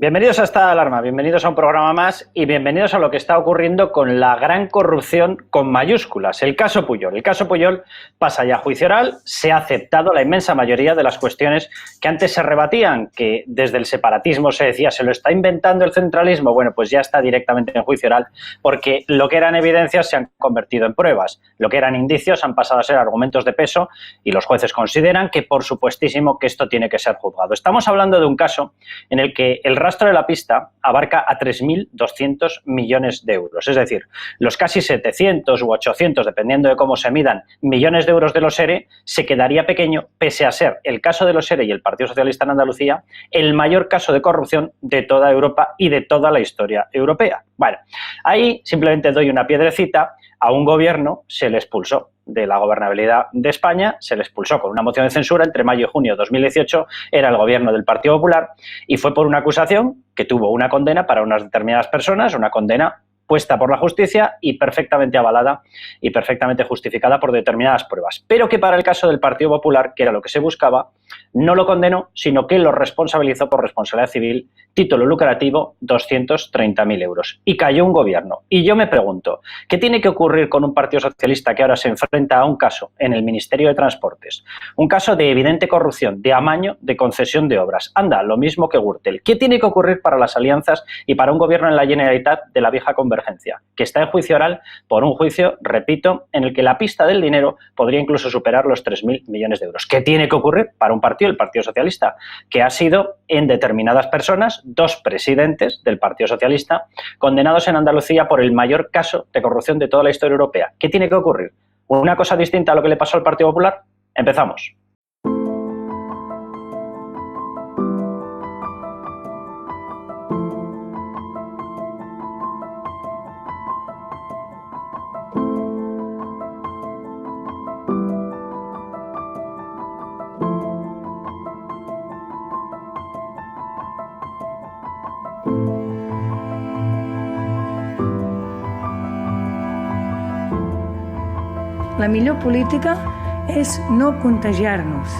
Bienvenidos a esta alarma, bienvenidos a un programa más y bienvenidos a lo que está ocurriendo con la gran corrupción con mayúsculas, el caso Pujol. El caso Pujol pasa ya a juicio oral, se ha aceptado la inmensa mayoría de las cuestiones que antes se rebatían, que desde el separatismo se decía se lo está inventando el centralismo, bueno, pues ya está directamente en juicio oral, porque lo que eran evidencias se han convertido en pruebas, lo que eran indicios han pasado a ser argumentos de peso y los jueces consideran que por supuestísimo que esto tiene que ser juzgado. Estamos hablando de un caso en el que el rastro de la pista abarca a 3.200 millones de euros. Es decir, los casi 700 u 800, dependiendo de cómo se midan, millones de euros de los ERE, se quedaría pequeño, pese a ser el caso de los ERE y el Partido Socialista en Andalucía el mayor caso de corrupción de toda Europa y de toda la historia europea. Bueno, ahí simplemente doy una piedrecita. A un gobierno se le expulsó de la gobernabilidad de España, se le expulsó con una moción de censura entre mayo y junio de 2018, era el gobierno del Partido Popular y fue por una acusación que tuvo una condena para unas determinadas personas, una condena puesta por la justicia y perfectamente avalada y perfectamente justificada por determinadas pruebas. Pero que para el caso del Partido Popular, que era lo que se buscaba, no lo condenó, sino que lo responsabilizó por responsabilidad civil, título lucrativo, 230.000 euros. Y cayó un gobierno. Y yo me pregunto, ¿qué tiene que ocurrir con un partido socialista que ahora se enfrenta a un caso en el Ministerio de Transportes? Un caso de evidente corrupción, de amaño, de concesión de obras. Anda, lo mismo que Gürtel. ¿Qué tiene que ocurrir para las alianzas y para un gobierno en la Generalitat de la vieja convergencia? Que está en juicio oral por un juicio, repito, en el que la pista del dinero podría incluso superar los 3.000 millones de euros. ¿Qué tiene que ocurrir para un partido, el Partido Socialista, que ha sido en determinadas personas, 2 presidentes del Partido Socialista, condenados en Andalucía por el mayor caso de corrupción de toda la historia europea? ¿Qué tiene que ocurrir? ¿Una cosa distinta a lo que le pasó al Partido Popular? Empezamos. La millor política és no contagiar-nos.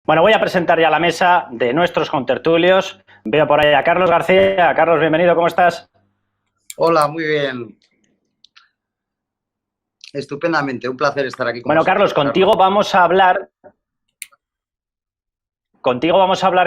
Bueno, voy a presentar ya la mesa de nuestros contertulios. Veo por ahí a Carlos García. Carlos, bienvenido, ¿cómo estás? Hola, muy bien. Estupendamente, un placer estar aquí con Bueno, vosotros, Carlos, contigo vamos a hablar...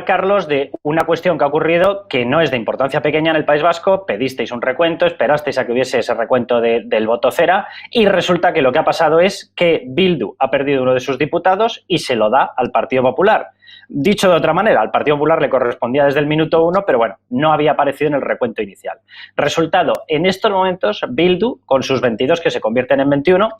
Carlos, de una cuestión que ha ocurrido que no es de importancia pequeña en el País Vasco. Pedisteis un recuento, esperasteis a que hubiese ese recuento del voto cera y resulta que lo que ha pasado es que Bildu ha perdido uno de sus diputados y se lo da al Partido Popular. Dicho de otra manera, al Partido Popular le correspondía desde el minuto 1, pero bueno, no había aparecido en el recuento inicial. Resultado, en estos momentos, Bildu, con sus 22 que se convierten en 21,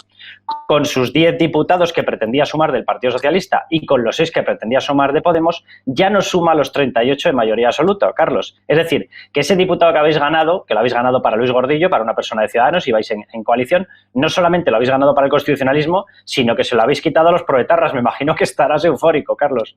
con sus 10 diputados que pretendía sumar del Partido Socialista y con los 6 que pretendía sumar de Podemos, ya no suma los 38 de mayoría absoluta, Carlos. Es decir, que ese diputado que habéis ganado, que lo habéis ganado para Luis Gordillo, para una persona de Ciudadanos, y vais en coalición, no solamente lo habéis ganado para el constitucionalismo, sino que se lo habéis quitado a los proetarras. Me imagino que estarás eufórico, Carlos.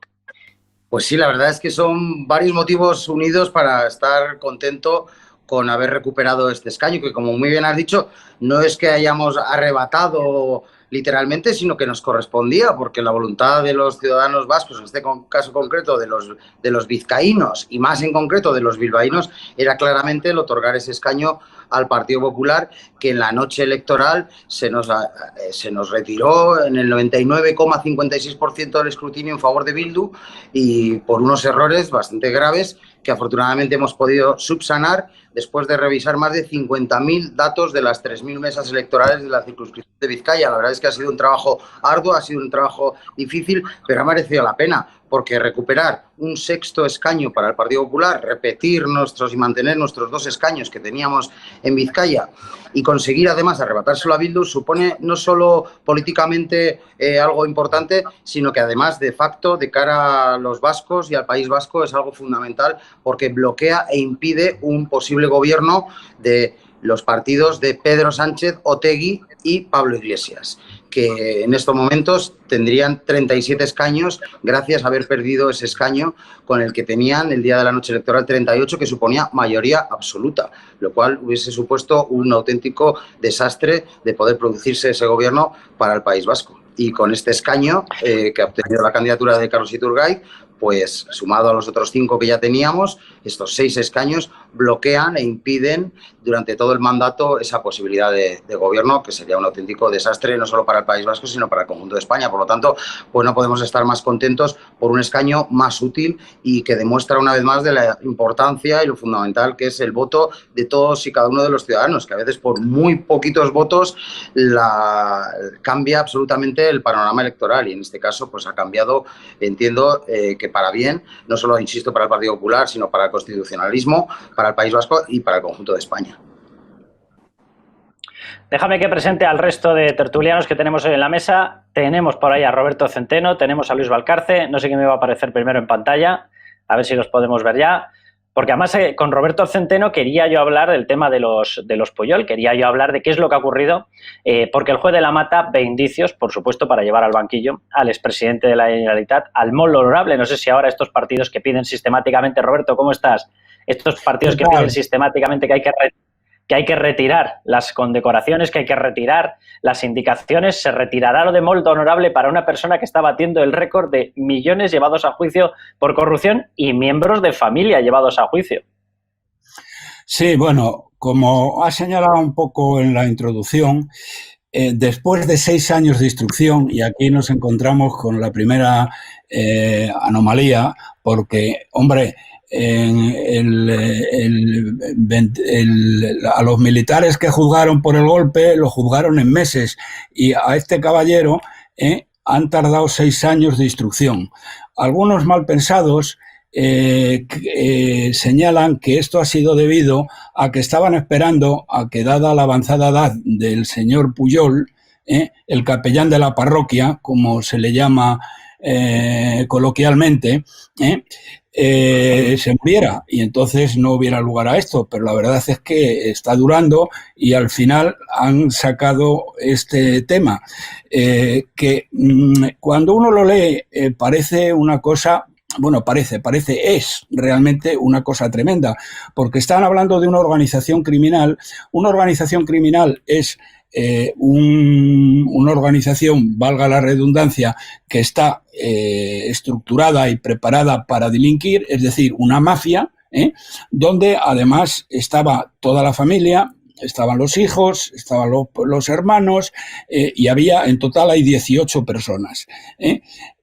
Pues sí, la verdad es que son varios motivos unidos para estar contento con haber recuperado este escaño, que como muy bien has dicho, no es que hayamos arrebatado literalmente, sino que nos correspondía, porque la voluntad de los ciudadanos vascos, en este caso concreto de los vizcaínos y más en concreto de los bilbaínos, era claramente el otorgar ese escaño al Partido Popular, que en la noche electoral se nos retiró en el 99,56% del escrutinio en favor de Bildu y por unos errores bastante graves que afortunadamente hemos podido subsanar después de revisar más de 50.000 datos de las 3.000 mesas electorales de la circunscripción de Vizcaya. La verdad es que ha sido un trabajo arduo, ha sido un trabajo difícil, pero ha merecido la pena, porque recuperar un sexto escaño para el Partido Popular, repetir y mantener nuestros 2 escaños que teníamos en Vizcaya y conseguir además arrebatárselo a Bildu supone no solo políticamente algo importante, sino que además de facto de cara a los vascos y al País Vasco es algo fundamental, porque bloquea e impide un posible gobierno de los partidos de Pedro Sánchez, Otegi y Pablo Iglesias, que en estos momentos tendrían 37 escaños gracias a haber perdido ese escaño con el que tenían el día de la noche electoral 38, que suponía mayoría absoluta, lo cual hubiese supuesto un auténtico desastre de poder producirse ese gobierno para el País Vasco. Y con este escaño que ha obtenido la candidatura de Carlos Iturgaiz, pues sumado a los otros 5 que ya teníamos, estos 6 escaños bloquean e impiden durante todo el mandato esa posibilidad de gobierno, que sería un auténtico desastre no solo para el País Vasco, sino para el conjunto de España. Por lo tanto, pues no podemos estar más contentos por un escaño más útil y que demuestra una vez más de la importancia y lo fundamental que es el voto de todos y cada uno de los ciudadanos, que a veces por muy poquitos votos cambia absolutamente el panorama electoral, y en este caso pues ha cambiado, entiendo, que para bien, no solo, insisto, para el Partido Popular, sino para el constitucionalismo, para el País Vasco y para el conjunto de España. Déjame que presente al resto de tertulianos que tenemos hoy en la mesa. Tenemos por ahí a Roberto Centeno, tenemos a Luis Valcarce, no sé quién me va a aparecer primero en pantalla, a ver si los podemos ver ya. Porque además con Roberto Centeno quería yo hablar del tema de los Puyol, quería yo hablar de qué es lo que ha ocurrido, porque el juez de la Mata ve indicios, por supuesto, para llevar al banquillo al expresidente de la Generalitat, al molt honorable. No sé si ahora estos partidos que piden sistemáticamente, Roberto, ¿cómo estás? Estos partidos que piden sistemáticamente que hay que retirar las condecoraciones, que hay que retirar las indicaciones, se retirará lo de molt honorable para una persona que está batiendo el récord de millones llevados a juicio por corrupción y miembros de familia llevados a juicio. Sí, bueno, como ha señalado un poco en la introducción, después de 6 años de instrucción, y aquí nos encontramos con la primera anomalía, porque, hombre, a los militares que juzgaron por el golpe lo juzgaron en meses, y a este caballero han tardado 6 años de instrucción. Algunos malpensados señalan que esto ha sido debido a que estaban esperando a que, dada la avanzada edad del señor Pujol, el capellán de la parroquia, como se le llama coloquialmente, se muriera, y entonces no hubiera lugar a esto. Pero la verdad es que está durando, y al final han sacado este tema que cuando uno lo lee parece una cosa, bueno, es realmente una cosa tremenda, porque están hablando de una organización criminal. Una organización criminal es una organización, valga la redundancia, que está estructurada y preparada para delinquir, es decir, una mafia, donde además estaba toda la familia, estaban los hijos, estaban los hermanos, y en total hay 18 personas.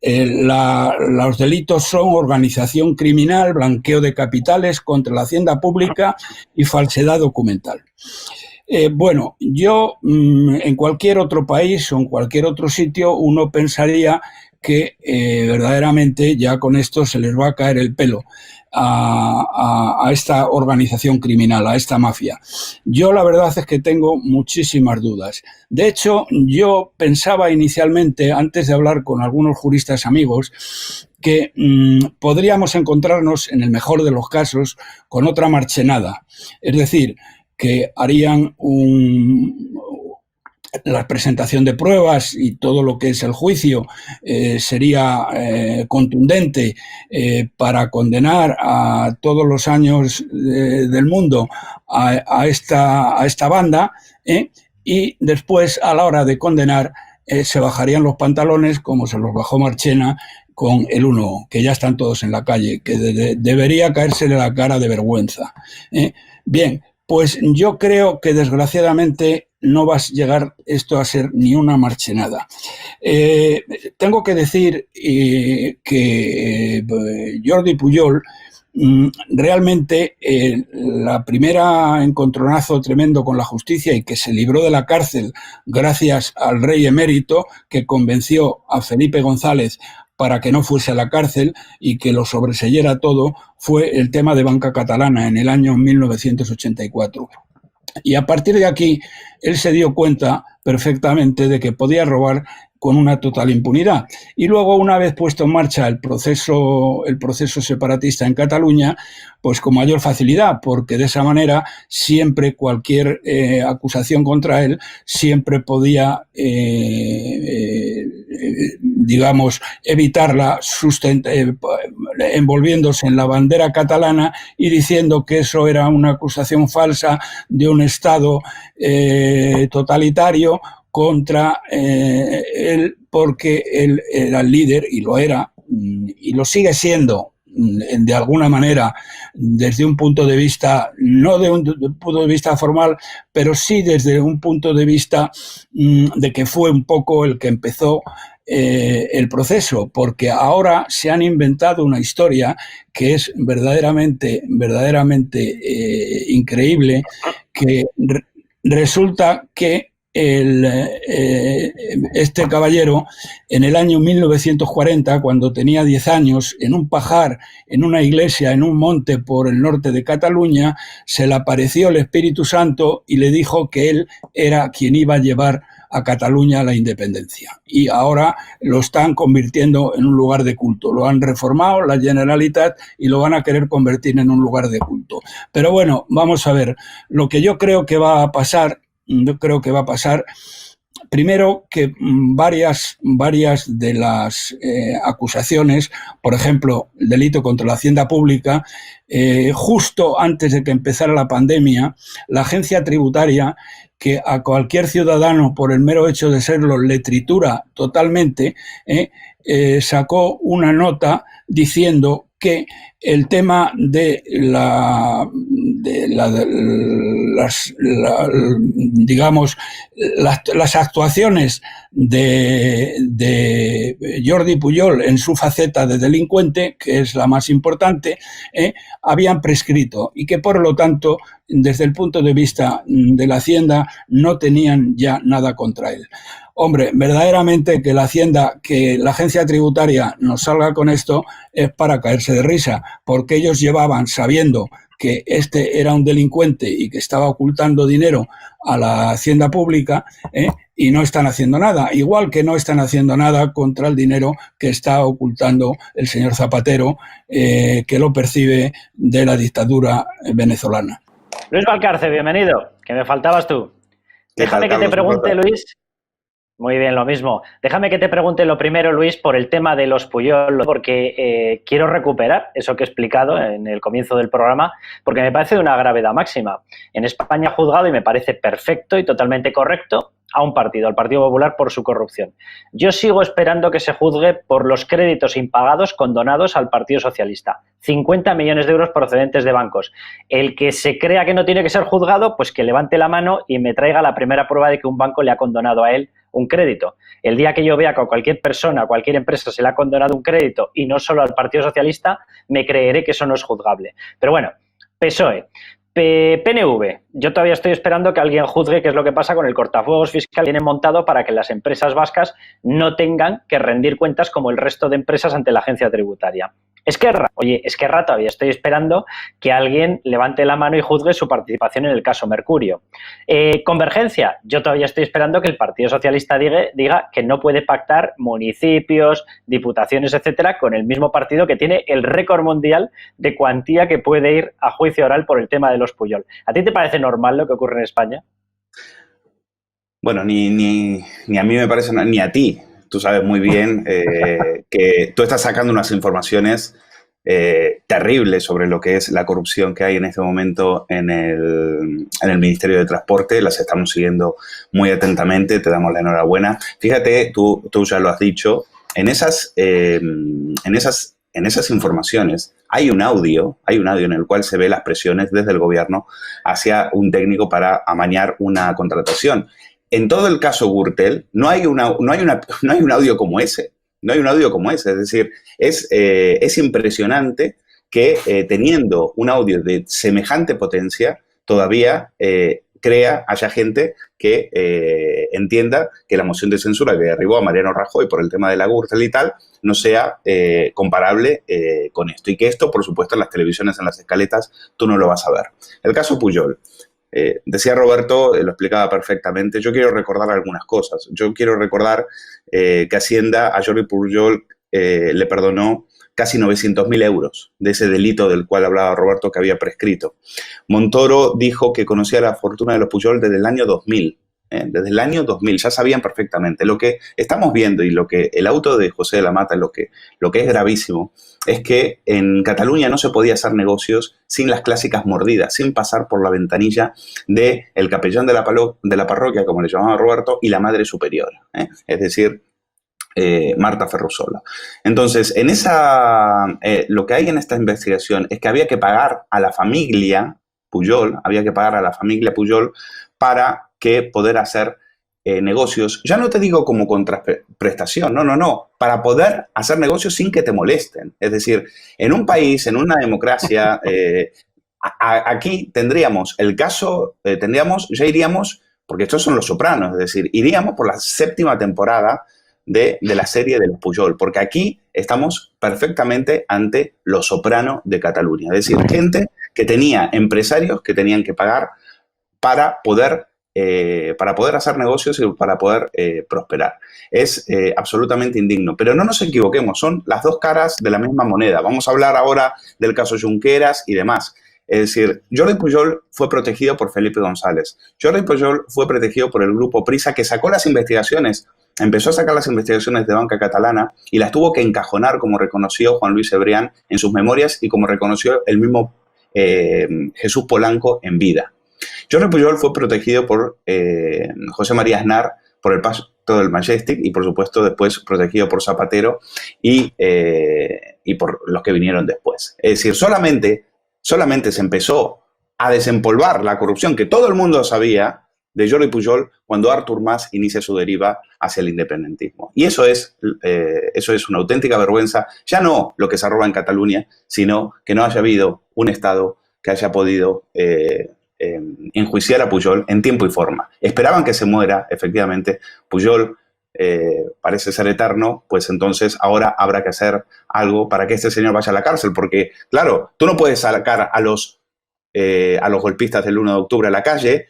Los delitos son organización criminal, blanqueo de capitales contra la hacienda pública y falsedad documental. Bueno, yo en cualquier otro país o en cualquier otro sitio uno pensaría que verdaderamente ya con esto se les va a caer el pelo a esta organización criminal, a esta mafia. Yo la verdad es que tengo muchísimas dudas. De hecho, yo pensaba inicialmente, antes de hablar con algunos juristas amigos, que podríamos encontrarnos, en el mejor de los casos, con otra Marchenada. Es decir, que harían la presentación de pruebas y todo lo que es el juicio sería contundente para condenar a todos los años del mundo a esta banda, y después, a la hora de condenar, se bajarían los pantalones como se los bajó Marchena con el 1, que ya están todos en la calle, que debería caérsele la cara de vergüenza. Bien, pues yo creo que desgraciadamente no va a llegar esto a ser ni una marchenada. Tengo que decir que Jordi Pujol realmente la primera encontronazo tremendo con la justicia, y que se libró de la cárcel gracias al rey emérito, que convenció a Felipe González para que no fuese a la cárcel y que lo sobreseyera todo, fue el tema de Banca Catalana en el año 1984. Y a partir de aquí, él se dio cuenta perfectamente de que podía robar con una total impunidad. Y luego, una vez puesto en marcha el proceso separatista en Cataluña, pues con mayor facilidad, porque de esa manera siempre cualquier acusación contra él siempre podía, digamos, evitarla envolviéndose en la bandera catalana y diciendo que eso era una acusación falsa de un Estado totalitario contra él, porque él era el líder, y lo era, y lo sigue siendo de alguna manera, desde un punto de vista, no de un punto de vista formal, pero sí desde un punto de vista de que fue un poco el que empezó el proceso, porque ahora se han inventado una historia que es verdaderamente increíble, que resulta que este caballero, en el año 1940, cuando tenía 10 años, en un pajar, en una iglesia, en un monte por el norte de Cataluña, se le apareció el Espíritu Santo y le dijo que él era quien iba a llevar a Cataluña a la independencia. Y ahora lo están convirtiendo en un lugar de culto. Lo han reformado, la Generalitat, y lo van a querer convertir en un lugar de culto. Pero bueno, vamos a ver. Lo que yo creo que va a pasar, primero, que varias de las acusaciones, por ejemplo, el delito contra la hacienda pública, justo antes de que empezara la pandemia, la agencia tributaria, que a cualquier ciudadano, por el mero hecho de serlo, le tritura totalmente, sacó una nota diciendo que el tema de las actuaciones de Jordi Pujol en su faceta de delincuente, que es la más importante, habían prescrito, y que por lo tanto, desde el punto de vista de la Hacienda, no tenían ya nada contra él. Hombre, verdaderamente que la Hacienda, que la agencia tributaria nos salga con esto es para caerse de risa, porque ellos llevaban sabiendo que este era un delincuente y que estaba ocultando dinero a la hacienda pública, y no están haciendo nada, igual que no están haciendo nada contra el dinero que está ocultando el señor Zapatero, que lo percibe de la dictadura venezolana. Luis Valcarce, bienvenido, que me faltabas tú. Déjame que te pregunte, Luis. Muy bien, lo mismo. Déjame que te pregunte lo primero, Luis, por el tema de los Pujol, porque quiero recuperar eso que he explicado en el comienzo del programa, porque me parece de una gravedad máxima. En España ha juzgado, y me parece perfecto y totalmente correcto, a un partido, al Partido Popular, por su corrupción. Yo sigo esperando que se juzgue por los créditos impagados condonados al Partido Socialista. 50 millones de euros procedentes de bancos. El que se crea que no tiene que ser juzgado, pues que levante la mano y me traiga la primera prueba de que un banco le ha condonado a él un crédito. El día que yo vea que a cualquier persona, a cualquier empresa se le ha condonado un crédito y no solo al Partido Socialista, me creeré que eso no es juzgable. Pero bueno, PSOE. PNV, yo todavía estoy esperando que alguien juzgue qué es lo que pasa con el cortafuegos fiscal que tienen montado para que las empresas vascas no tengan que rendir cuentas como el resto de empresas ante la agencia tributaria. Esquerra, Esquerra, todavía estoy esperando que alguien levante la mano y juzgue su participación en el caso Mercurio. Convergencia, yo todavía estoy esperando que el Partido Socialista diga que no puede pactar municipios, diputaciones, etcétera, con el mismo partido que tiene el récord mundial de cuantía que puede ir a juicio oral por el tema de los Pujol. ¿A ti te parece normal lo que ocurre en España? Bueno, ni a mí me parece, ni a ti. Tú sabes muy bien que tú estás sacando unas informaciones terribles sobre lo que es la corrupción que hay en este momento en el Ministerio de Transporte. Las estamos siguiendo muy atentamente, te damos la enhorabuena. Fíjate, tú ya lo has dicho, en esas informaciones hay un audio en el cual se ve las presiones desde el gobierno hacia un técnico para amañar una contratación. En todo el caso Gürtel no hay un audio como ese. No hay un audio como ese. Es decir, es impresionante que teniendo un audio de semejante potencia todavía haya gente que entienda que la moción de censura que derribó a Mariano Rajoy por el tema de la Gürtel y tal no sea comparable con esto. Y que esto, por supuesto, en las televisiones, en las escaletas, tú no lo vas a ver. El caso Pujol. decía Roberto, lo explicaba perfectamente, yo quiero recordar algunas cosas. Yo quiero recordar que Hacienda a Jordi Pujol le perdonó casi 900.000 euros de ese delito del cual hablaba Roberto que había prescrito. Montoro dijo que conocía la fortuna de los Pujol desde el año 2000. Desde el año 2000, ya sabían perfectamente. Lo que estamos viendo y lo que el auto de José de la Mata, lo que es gravísimo, es que en Cataluña no se podía hacer negocios sin las clásicas mordidas, sin pasar por la ventanilla del capellán de la parroquia, como le llamaba Roberto, y la madre superiora, es decir, Marta Ferrusola. Entonces, lo que hay en esta investigación es que había que pagar a la familia Pujol, para que poder hacer negocios, ya no te digo como contraprestación, no, para poder hacer negocios sin que te molesten. Es decir, en un país, en una democracia, aquí tendríamos el caso, ya iríamos, porque estos son Los Sopranos, es decir, iríamos por la 7ª temporada de la serie de los Pujol, porque aquí estamos perfectamente ante Los Sopranos de Cataluña, es decir, gente que tenía empresarios que tenían que pagar para poder hacer negocios y para poder prosperar. Es absolutamente indigno. Pero no nos equivoquemos, son las dos caras de la misma moneda. Vamos a hablar ahora del caso Junqueras y demás. Es decir, Jordi Pujol fue protegido por Felipe González. Jordi Pujol fue protegido por el grupo Prisa, que sacó las investigaciones, empezó a sacar las investigaciones de Banca Catalana y las tuvo que encajonar, como reconoció Juan Luis Cebrián en sus memorias y como reconoció el mismo Jesús Polanco en vida. Jordi Pujol fue protegido por José María Aznar, por el Pacto del Majestic y, por supuesto, después protegido por Zapatero y por los que vinieron después. Es decir, solamente se empezó a desempolvar la corrupción que todo el mundo sabía de Jordi Pujol cuando Artur Mas inicia su deriva hacia el independentismo. Y eso es una auténtica vergüenza, ya no lo que se roba en Cataluña, sino que no haya habido un Estado que haya podido enjuiciar a Pujol en tiempo y forma. Esperaban que se muera, efectivamente. Pujol parece ser eterno, pues entonces ahora habrá que hacer algo para que este señor vaya a la cárcel, porque, claro, tú no puedes sacar a los golpistas del 1 de octubre a la calle,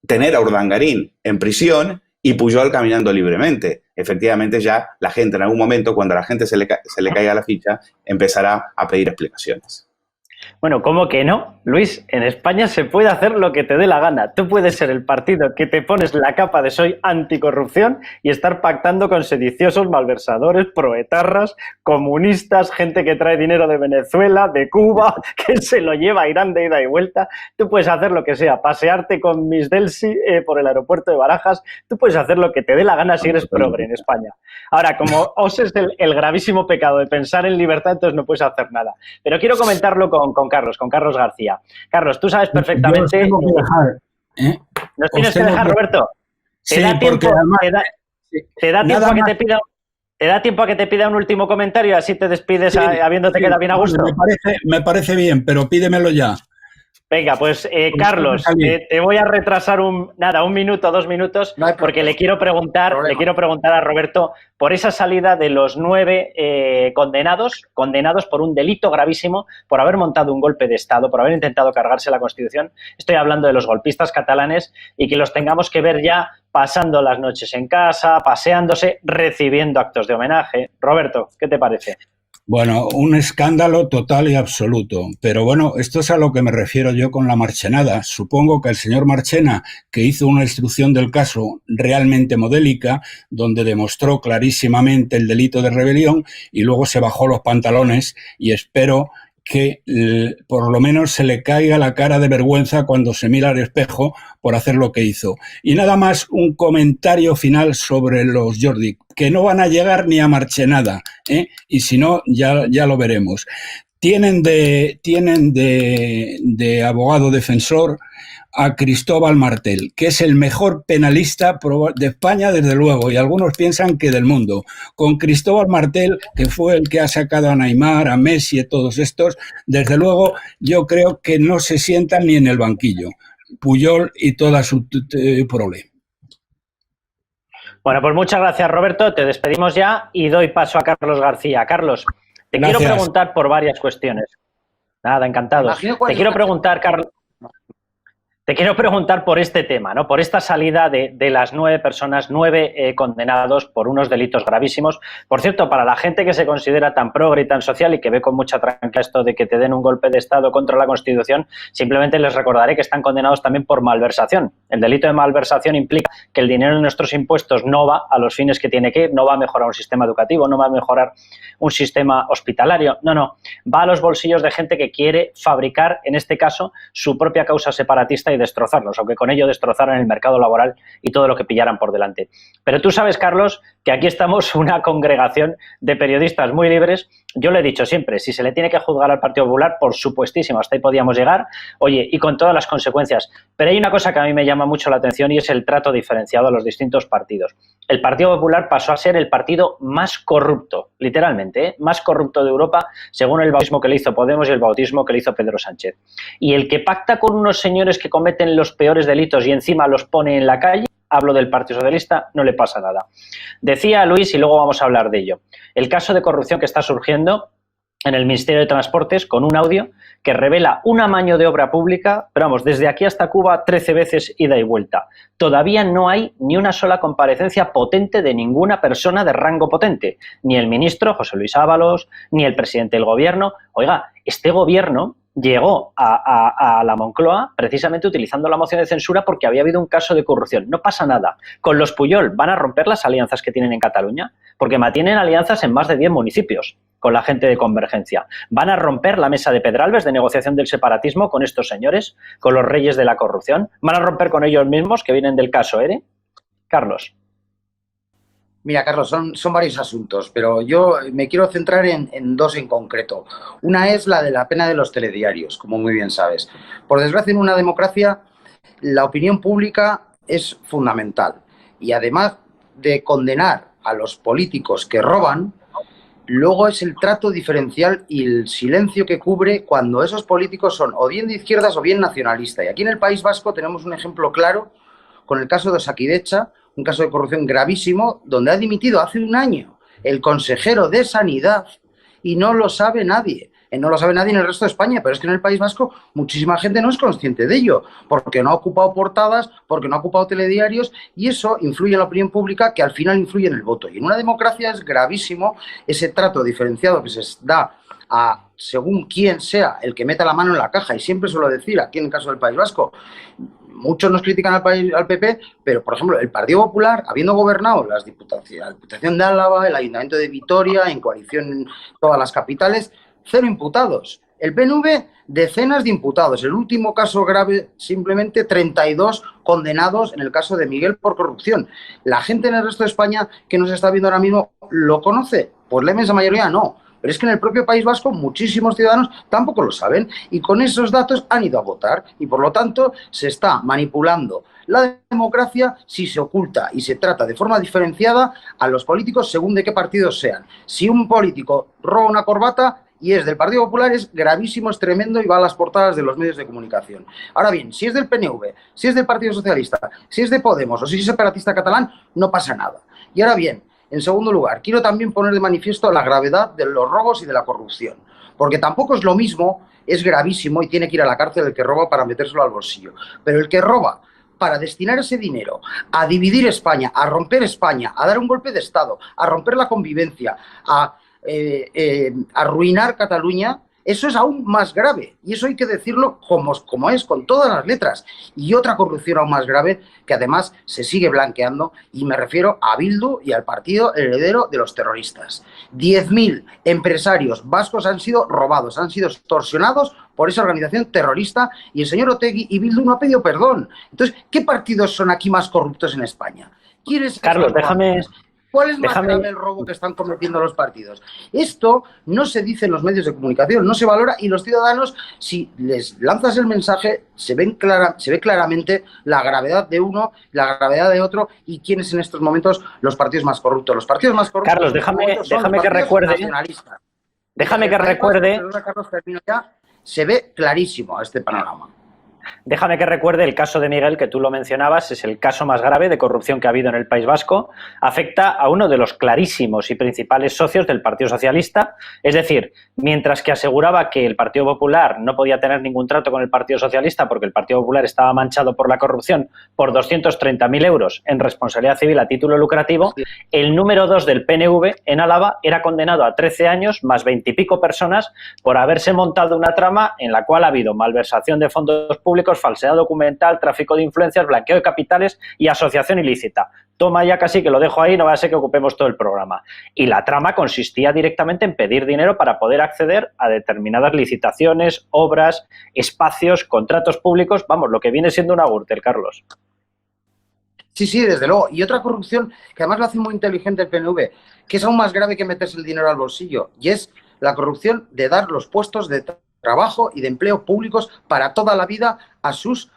tener a Urdangarín en prisión y Pujol caminando libremente. Efectivamente, ya la gente en algún momento, cuando a la gente se le caiga la ficha, empezará a pedir explicaciones. Bueno, ¿cómo que no? Luis, en España se puede hacer lo que te dé la gana. Tú puedes ser el partido que te pones la capa de soy anticorrupción y estar pactando con sediciosos, malversadores, proetarras, comunistas, gente que trae dinero de Venezuela, de Cuba, que se lo lleva a Irán de ida y vuelta. Tú puedes hacer lo que sea, pasearte con Miss Delsi por el aeropuerto de Barajas. Tú puedes hacer lo que te dé la gana si eres progre en España. Ahora, como oses el gravísimo pecado de pensar en libertad, entonces no puedes hacer nada. Pero quiero comentarlo con Carlos García. Carlos, tú sabes perfectamente... Yo os tengo que dejar, ¿Nos tienes que dejar, Roberto? ¿Te sí, da tiempo, además, te da tiempo a que te pida... ¿Te da tiempo a que te pida un último comentario? Así te despides habiéndote quedado bien a gusto. Me parece bien, pero pídemelo ya. Venga, pues Carlos, te voy a retrasar un minuto, 2 minutos, porque le quiero preguntar a Roberto por esa salida de los 9 condenados por un delito gravísimo, por haber montado un golpe de Estado, por haber intentado cargarse la Constitución. Estoy hablando de los golpistas catalanes y que los tengamos que ver ya pasando las noches en casa, paseándose, recibiendo actos de homenaje. Roberto, ¿qué te parece? Bueno, un escándalo total y absoluto. Pero bueno, esto es a lo que me refiero yo con la Marchenada. Supongo que el señor Marchena, que hizo una instrucción del caso realmente modélica, donde demostró clarísimamente el delito de rebelión y luego se bajó los pantalones, y espero que por lo menos se le caiga la cara de vergüenza cuando se mira al espejo por hacer lo que hizo. Y nada más un comentario final sobre los Jordi, que no van a llegar ni a Marchenada, y si no, ya lo veremos. Tienen de abogado defensor a Cristóbal Martel, que es el mejor penalista de España, desde luego, y algunos piensan que del mundo. Con Cristóbal Martel, que fue el que ha sacado a Neymar, a Messi y todos estos, desde luego yo creo que no se sientan ni en el banquillo. Pujol y toda su problema. Bueno, pues muchas gracias, Roberto. Te despedimos ya y doy paso a Carlos García. Carlos, te quiero preguntar por varias cuestiones. Nada, encantado. Te quiero preguntar, Carlos... Te quiero preguntar por este tema, ¿no? Por esta salida de las 9 personas, 9 condenados por unos delitos gravísimos. Por cierto, para la gente que se considera tan progre y tan social y que ve con mucha tranquilidad esto de que te den un golpe de Estado contra la Constitución, simplemente les recordaré que están condenados también por malversación. El delito de malversación implica que el dinero de nuestros impuestos no va a los fines que tiene que ir, no va a mejorar un sistema educativo, no va a mejorar un sistema hospitalario, no, va a los bolsillos de gente que quiere fabricar, en este caso, su propia causa separatista y destrozarlos, aunque con ello destrozaran el mercado laboral y todo lo que pillaran por delante. Pero tú sabes, Carlos, que aquí estamos una congregación de periodistas muy libres. Yo le he dicho siempre, si se le tiene que juzgar al Partido Popular, por supuestísimo, hasta ahí podíamos llegar, oye, y con todas las consecuencias. Pero hay una cosa que a mí me llama mucho la atención y es el trato diferenciado a los distintos partidos. El Partido Popular pasó a ser el partido más corrupto, literalmente, más corrupto de Europa, según el bautismo que le hizo Podemos y el bautismo que le hizo Pedro Sánchez. Y el que pacta con unos señores que cometen los peores delitos y encima los pone en la calle, hablo del Partido Socialista, no le pasa nada. Decía Luis, y luego vamos a hablar de ello, el caso de corrupción que está surgiendo en el Ministerio de Transportes con un audio que revela un amaño de obra pública, pero vamos, desde aquí hasta Cuba 13 veces ida y vuelta. Todavía no hay ni una sola comparecencia potente de ninguna persona de rango potente, ni el ministro José Luis Ábalos, ni el presidente del gobierno. Oiga, este gobierno llegó a la Moncloa precisamente utilizando la moción de censura porque había habido un caso de corrupción. No pasa nada. Con los Pujol van a romper las alianzas que tienen en Cataluña porque mantienen alianzas en más de 10 municipios con la gente de Convergencia. Van a romper la mesa de Pedralbes de negociación del separatismo con estos señores, con los reyes de la corrupción. Van a romper con ellos mismos que vienen del caso ERE. Carlos. Mira, Carlos, son varios asuntos, pero yo me quiero centrar en dos en concreto. Una es la de la pena de los telediarios, como muy bien sabes. Por desgracia, en una democracia, la opinión pública es fundamental. Y además de condenar a los políticos que roban, luego es el trato diferencial y el silencio que cubre cuando esos políticos son o bien de izquierdas o bien nacionalistas. Y aquí en el País Vasco tenemos un ejemplo claro con el caso de Osakidetza, un caso de corrupción gravísimo, donde ha dimitido hace un año el consejero de Sanidad y no lo sabe nadie. No lo sabe nadie en el resto de España, pero es que en el País Vasco muchísima gente no es consciente de ello, porque no ha ocupado portadas, porque no ha ocupado telediarios, y eso influye en la opinión pública, que al final influye en el voto. Y en una democracia es gravísimo ese trato diferenciado que se da a según quién sea el que meta la mano en la caja. Y siempre suelo decir, aquí en el caso del País Vasco, muchos nos critican al PP, pero, por ejemplo, el Partido Popular, habiendo gobernado la Diputación de Álava, el Ayuntamiento de Vitoria, en coalición en todas las capitales, 0 imputados. El PNV, decenas de imputados. El último caso grave, simplemente 32 condenados en el caso de Miguel por corrupción. La gente en el resto de España que nos está viendo ahora mismo, ¿lo conoce? Pues la inmensa mayoría no. Pero es que en el propio País Vasco muchísimos ciudadanos tampoco lo saben y con esos datos han ido a votar y por lo tanto se está manipulando la democracia si se oculta y se trata de forma diferenciada a los políticos según de qué partidos sean. Si un político roba una corbata y es del Partido Popular es gravísimo, es tremendo y va a las portadas de los medios de comunicación. Ahora bien, si es del PNV, si es del Partido Socialista, si es de Podemos o si es separatista catalán, no pasa nada. Y ahora bien, en segundo lugar, quiero también poner de manifiesto la gravedad de los robos y de la corrupción, porque tampoco es lo mismo, es gravísimo y tiene que ir a la cárcel el que roba para metérselo al bolsillo, pero el que roba para destinar ese dinero a dividir España, a romper España, a dar un golpe de Estado, a romper la convivencia, a arruinar Cataluña, eso es aún más grave y eso hay que decirlo como es, con todas las letras. Y otra corrupción aún más grave que además se sigue blanqueando y me refiero a Bildu y al partido heredero de los terroristas. 10.000 empresarios vascos han sido robados, han sido extorsionados por esa organización terrorista y el señor Otegi y Bildu no ha pedido perdón. Entonces, ¿qué partidos son aquí más corruptos en España? Carlos, déjame... ¿Cuál es más grave el robo que están cometiendo los partidos? Esto no se dice en los medios de comunicación, no se valora y los ciudadanos, si les lanzas el mensaje, se ve claramente la gravedad de uno, la gravedad de otro y quiénes en estos momentos los partidos más corruptos. Los partidos más corruptos. Carlos, déjame que recuerde. Déjame que recuerde. Carlos, termino ya. Se ve clarísimo este panorama. Déjame que recuerde el caso de Miguel, que tú lo mencionabas, es el caso más grave de corrupción que ha habido en el País Vasco. Afecta a uno de los clarísimos y principales socios del Partido Socialista. Es decir, mientras que aseguraba que el Partido Popular no podía tener ningún trato con el Partido Socialista porque el Partido Popular estaba manchado por la corrupción por 230.000 euros en responsabilidad civil a título lucrativo, el número 2 del PNV en Álava era condenado a 13 años más 20 y pico personas por haberse montado una trama en la cual ha habido malversación de fondos públicos, falsedad documental, tráfico de influencias, blanqueo de capitales y asociación ilícita. Toma ya casi que lo dejo ahí, no va a ser que ocupemos todo el programa. Y la trama consistía directamente en pedir dinero para poder acceder a determinadas licitaciones, obras, espacios, contratos públicos, vamos, lo que viene siendo una Gürtel, Carlos. Sí, sí, desde luego. Y otra corrupción que además lo hace muy inteligente el PNV, que es aún más grave que meterse el dinero al bolsillo, y es la corrupción de dar los puestos de trabajo y de empleo públicos para toda la vida a sus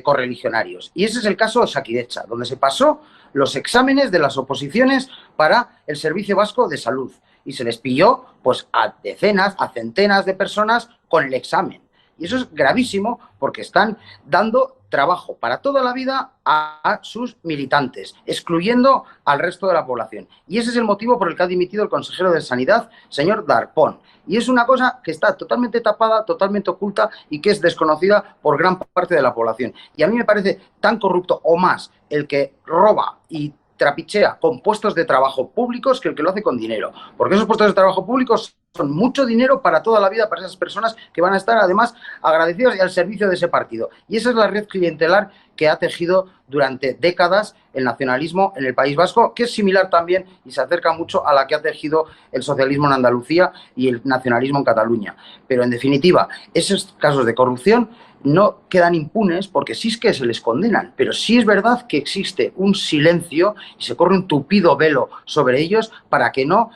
correligionarios. Y ese es el caso de Osakidetza, donde se pasó los exámenes de las oposiciones para el Servicio Vasco de Salud y se les pilló pues a decenas, a centenas de personas con el examen. Y eso es gravísimo porque están dando trabajo para toda la vida a sus militantes, excluyendo al resto de la población. Y ese es el motivo por el que ha dimitido el consejero de Sanidad, señor Darpón. Y es una cosa que está totalmente tapada, totalmente oculta y que es desconocida por gran parte de la población. Y a mí me parece tan corrupto o más el que roba y trapichea con puestos de trabajo públicos que el que lo hace con dinero. Porque esos puestos de trabajo públicos son mucho dinero para toda la vida para esas personas que van a estar además agradecidas y al servicio de ese partido. Y esa es la red clientelar que ha tejido durante décadas el nacionalismo en el País Vasco, que es similar también y se acerca mucho a la que ha tejido el socialismo en Andalucía y el nacionalismo en Cataluña. Pero en definitiva, esos casos de corrupción no quedan impunes porque sí es que se les condenan, pero sí es verdad que existe un silencio y se corre un tupido velo sobre ellos para que no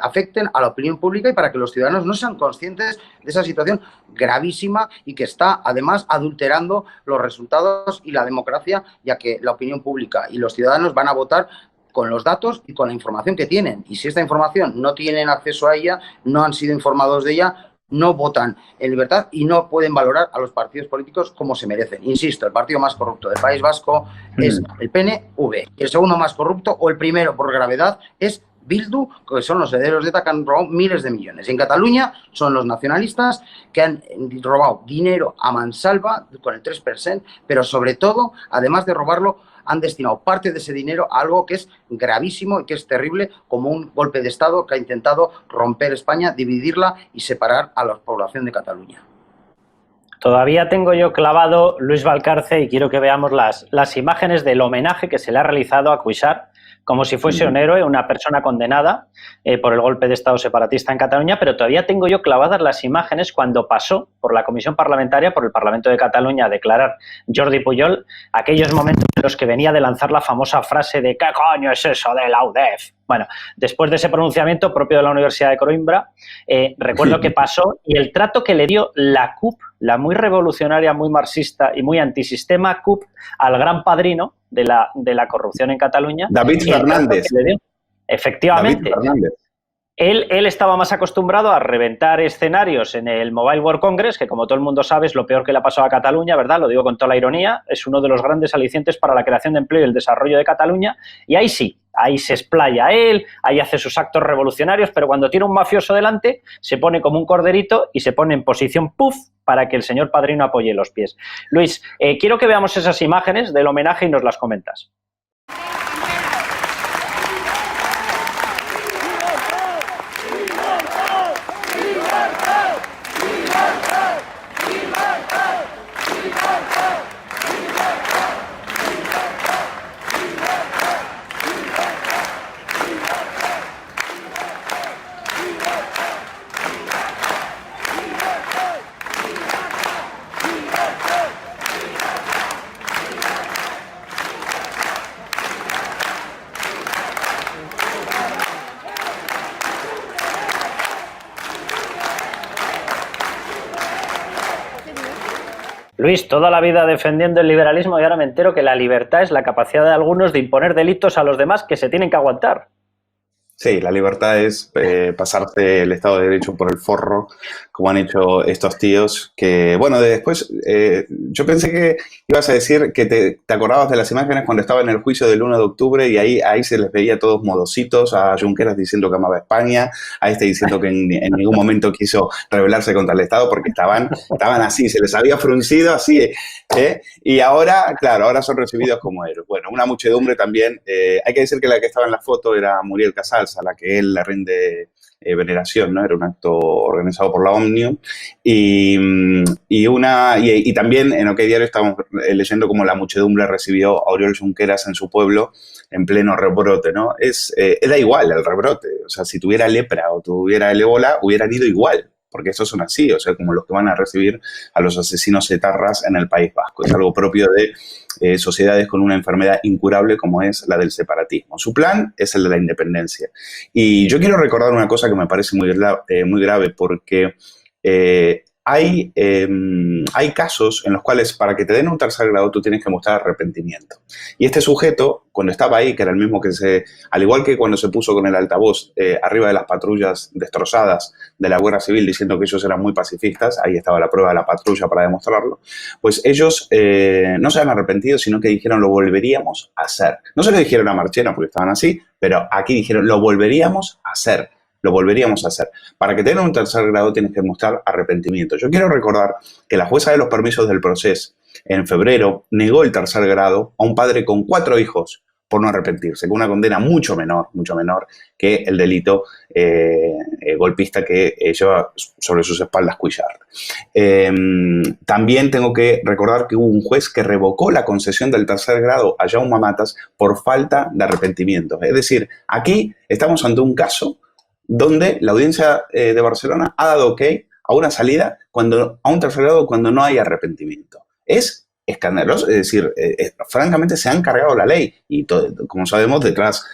afecten a la opinión pública y para que los ciudadanos no sean conscientes de esa situación gravísima y que está además adulterando los resultados y la democracia, ya que la opinión pública y los ciudadanos van a votar con los datos y con la información que tienen. Y si esta información no tienen acceso a ella, no han sido informados de ella, no votan en libertad y no pueden valorar a los partidos políticos como se merecen. Insisto, el partido más corrupto del País Vasco es el PNV. Y el segundo más corrupto, o el primero por gravedad, es Bildu, que son los herederos de ETA que han robado miles de millones. En Cataluña son los nacionalistas que han robado dinero a mansalva con el 3%, pero sobre todo, además de robarlo, han destinado parte de ese dinero a algo que es gravísimo y que es terrible, como un golpe de Estado que ha intentado romper España, dividirla y separar a la población de Cataluña. Todavía tengo yo clavado, Luis Valcarce, y quiero que veamos las imágenes del homenaje que se le ha realizado a Cuixart, como si fuese un héroe, una persona condenada por el golpe de Estado separatista en Cataluña, pero todavía tengo yo clavadas las imágenes cuando pasó por la Comisión Parlamentaria, por el Parlamento de Cataluña, a declarar Jordi Pujol, aquellos momentos en los que venía de lanzar la famosa frase de ¿qué coño es eso de la UDEF? Bueno, después de ese pronunciamiento propio de la Universidad de Coimbra, recuerdo que pasó y el trato que le dio la CUP, la muy revolucionaria, muy marxista y muy antisistema CUP, al gran padrino de la corrupción en Cataluña. David Fernández. Efectivamente. David Fernández. Él estaba más acostumbrado a reventar escenarios en el Mobile World Congress, que como todo el mundo sabe es lo peor que le ha pasado a Cataluña, ¿verdad? Lo digo con toda la ironía, es uno de los grandes alicientes para la creación de empleo y el desarrollo de Cataluña, y ahí sí, ahí se explaya él, ahí hace sus actos revolucionarios, pero cuando tiene un mafioso delante, se pone como un corderito y se pone en posición puff para que el señor padrino apoye los pies. Luis, quiero que veamos esas imágenes del homenaje y nos las comentas. Luis, toda la vida defendiendo el liberalismo y ahora me entero que la libertad es la capacidad de algunos de imponer delitos a los demás que se tienen que aguantar. Sí, la libertad es pasarte el Estado de Derecho por el forro como han hecho estos tíos, que, bueno, después yo pensé que ibas a decir que te acordabas de las imágenes cuando estaba en el juicio del 1 de octubre y ahí se les veía todos modositos, a Junqueras diciendo que amaba a España, a este diciendo que en ningún momento quiso rebelarse contra el Estado porque estaban así, se les había fruncido así, y ahora, claro, ahora son recibidos como héroes. Bueno, una muchedumbre también, hay que decir que la que estaba en la foto era Muriel Casals, a la que él le rinde veneración, ¿no? Era un acto organizado por la Omnium y también en OK Diario estábamos leyendo cómo la muchedumbre recibió a Oriol Junqueras en su pueblo en pleno rebrote, ¿no? Da igual el rebrote, o sea, si tuviera lepra o tuviera el ébola, hubieran ido igual, porque estos son así, o sea, como los que van a recibir a los asesinos etarras en el País Vasco. Es algo propio de sociedades con una enfermedad incurable como es la del separatismo. Su plan es el de la independencia. Y yo quiero recordar una cosa que me parece muy grave porque hay casos en los cuales para que te den un tercer grado tú tienes que mostrar arrepentimiento. Y este sujeto, cuando estaba ahí, que era el mismo que al igual que cuando se puso con el altavoz arriba de las patrullas destrozadas de la Guerra Civil diciendo que ellos eran muy pacifistas, ahí estaba la prueba de la patrulla para demostrarlo, pues ellos no se han arrepentido, sino que dijeron lo volveríamos a hacer. No se lo dijeron a Marchena porque estaban así, pero aquí dijeron lo volveríamos a hacer. Lo volveríamos a hacer. Para que tenga un tercer grado tienes que mostrar arrepentimiento. Yo quiero recordar que la jueza de los permisos del proceso en febrero negó el tercer grado a un padre con 4 hijos por no arrepentirse, con una condena mucho menor que el delito golpista que lleva sobre sus espaldas Cuixart. También tengo que recordar que hubo un juez que revocó la concesión del tercer grado a Jaume Matas por falta de arrepentimiento. Es decir, aquí estamos ante un caso donde la audiencia de Barcelona ha dado ok a una salida a un tercer grado cuando no hay arrepentimiento. Es escandaloso, es decir, francamente se han cargado la ley y como sabemos detrás,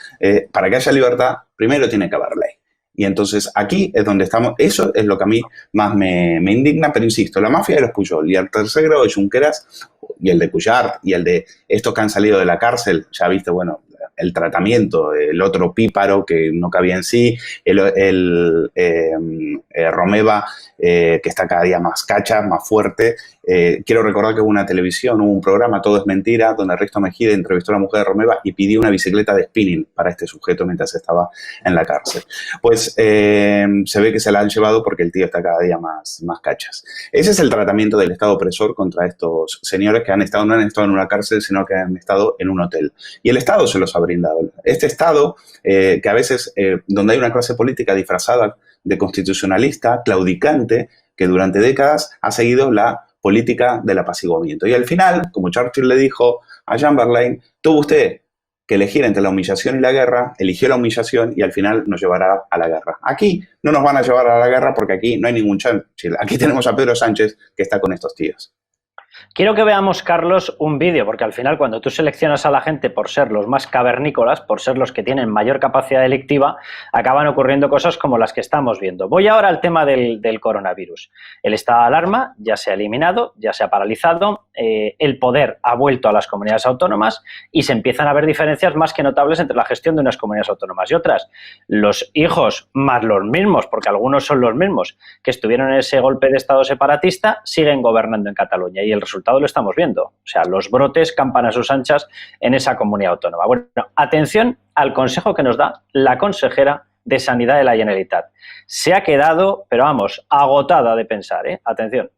para que haya libertad, primero tiene que haber ley. Y entonces aquí es donde estamos, eso es lo que a mí más me indigna, pero insisto, la mafia de los Pujol y el tercer grado de Junqueras y el de Cuixart y el de estos que han salido de la cárcel, ya viste, bueno, el tratamiento, el otro píparo que no cabía en sí, el Romeva, que está cada día más cacha, más fuerte. Quiero recordar que hubo una televisión, hubo un programa, Todo es Mentira, donde Risto Mejide entrevistó a la mujer de Romeva y pidió una bicicleta de spinning para este sujeto mientras estaba en la cárcel. Pues se ve que se la han llevado porque el tío está cada día más cachas. Ese es el tratamiento del Estado opresor contra estos señores que no han estado en una cárcel, sino que han estado en un hotel. Y el Estado se los ha brindado. Este Estado, que a veces, donde hay una clase política disfrazada de constitucionalista, claudicante, que durante décadas ha seguido la política del apaciguamiento. Y al final, como Churchill le dijo a Chamberlain, tuvo usted que elegir entre la humillación y la guerra, eligió la humillación y al final nos llevará a la guerra. Aquí no nos van a llevar a la guerra porque aquí no hay ningún Churchill. Aquí tenemos a Pedro Sánchez que está con estos tíos. Quiero que veamos, Carlos, un vídeo, porque al final cuando tú seleccionas a la gente por ser los más cavernícolas, por ser los que tienen mayor capacidad delictiva, acaban ocurriendo cosas como las que estamos viendo. Voy ahora al tema del coronavirus. El estado de alarma ya se ha eliminado, ya se ha paralizado, el poder ha vuelto a las comunidades autónomas y se empiezan a ver diferencias más que notables entre la gestión de unas comunidades autónomas y otras. Los hijos más los mismos, porque algunos son los mismos, que estuvieron en ese golpe de estado separatista, siguen gobernando en Cataluña y el resultado lo estamos viendo. O sea, los brotes campan a sus anchas en esa comunidad autónoma. Bueno, atención al consejo que nos da la consejera de Sanidad de la Generalitat. Se ha quedado, pero vamos, agotada de pensar, ¿eh? Atención.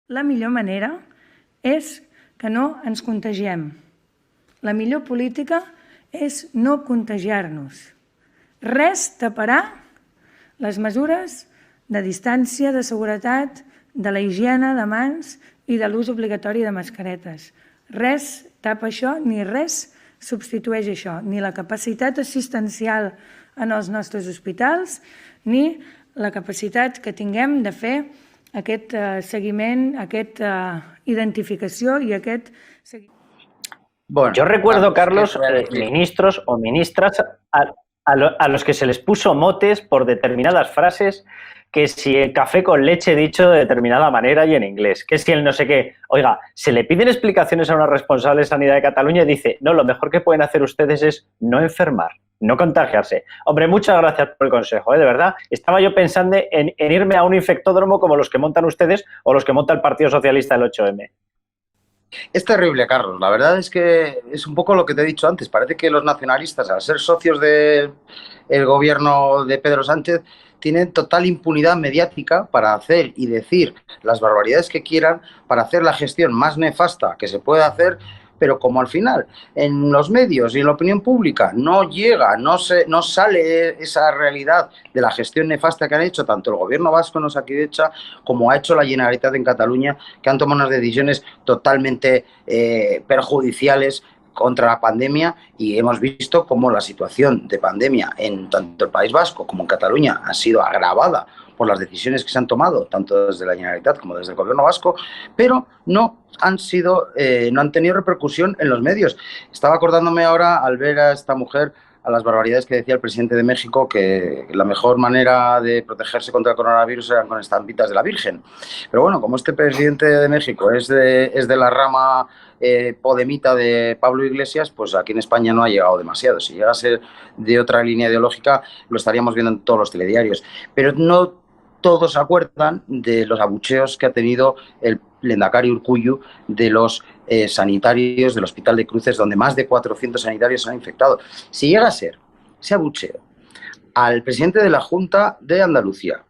La millor manera és que no ens contagiem. La millor política és no contagiar-nos. Res taparà les mesures de distància, de seguretat, de la higiene de mans i de l'ús obligatori de mascaretes. Res tapa això, ni res substitueix això, ni la capacitat assistencial en els nostres hospitals, ni la capacitat que tinguem de fer aquest seguiment, aquesta identificació i aquest seguiment. Bueno, yo recuerdo, Carlos, ministros o ministras a los que se les puso motes por determinadas frases, que si el café con leche dicho de determinada manera y en inglés, que si el no sé qué. Oiga, se le piden explicaciones a una responsable de sanidad de Cataluña y dice, no, lo mejor que pueden hacer ustedes es no enfermar, no contagiarse. Hombre, muchas gracias por el consejo, de verdad. Estaba yo pensando en irme a un infectódromo como los que montan ustedes o los que monta el Partido Socialista el 8M. Es terrible, Carlos. La verdad es que es un poco lo que te he dicho antes. Parece que los nacionalistas, al ser socios del gobierno de Pedro Sánchez, tienen total impunidad mediática para hacer y decir las barbaridades que quieran, para hacer la gestión más nefasta que se puede hacer, pero como al final en los medios y en la opinión pública no llega, no sale esa realidad de la gestión nefasta que han hecho tanto el gobierno vasco en Osakidetza como ha hecho la Generalitat en Cataluña, que han tomado unas decisiones totalmente perjudiciales contra la pandemia, y hemos visto cómo la situación de pandemia en tanto el País Vasco como en Cataluña ha sido agravada por las decisiones que se han tomado, tanto desde la Generalitat como desde el Gobierno vasco, pero no han tenido repercusión en los medios. Estaba acordándome ahora, al ver a esta mujer, a las barbaridades que decía el presidente de México, que la mejor manera de protegerse contra el coronavirus eran con estampitas de la Virgen. Pero bueno, como este presidente de México es de la rama podemita de Pablo Iglesias, pues aquí en España no ha llegado demasiado. Si llega a ser de otra línea ideológica, lo estaríamos viendo en todos los telediarios. Pero no todos se acuerdan de los abucheos que ha tenido el Lehendakari Urkullu de los sanitarios del Hospital de Cruces, donde más de 400 sanitarios se han infectado. Si llega a ser ese abucheo al presidente de la Junta de Andalucía,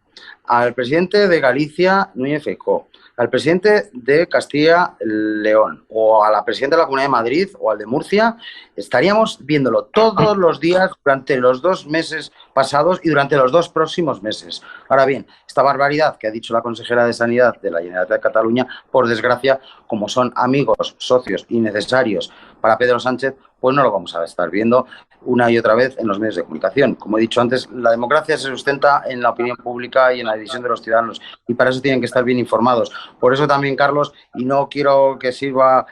al presidente de Galicia, Núñez Feijóo, al presidente de Castilla-León o a la presidenta de la Comunidad de Madrid o al de Murcia, estaríamos viéndolo todos los días durante los 2 meses pasados y durante los 2 próximos meses. Ahora bien, esta barbaridad que ha dicho la consejera de Sanidad de la Generalitat de Cataluña, por desgracia, como son amigos, socios y necesarios para Pedro Sánchez, pues no lo vamos a estar viendo una y otra vez en los medios de comunicación. Como he dicho antes, la democracia se sustenta en la opinión pública y en la decisión de los ciudadanos, y para eso tienen que estar bien informados. Por eso también, Carlos, y no quiero que sirva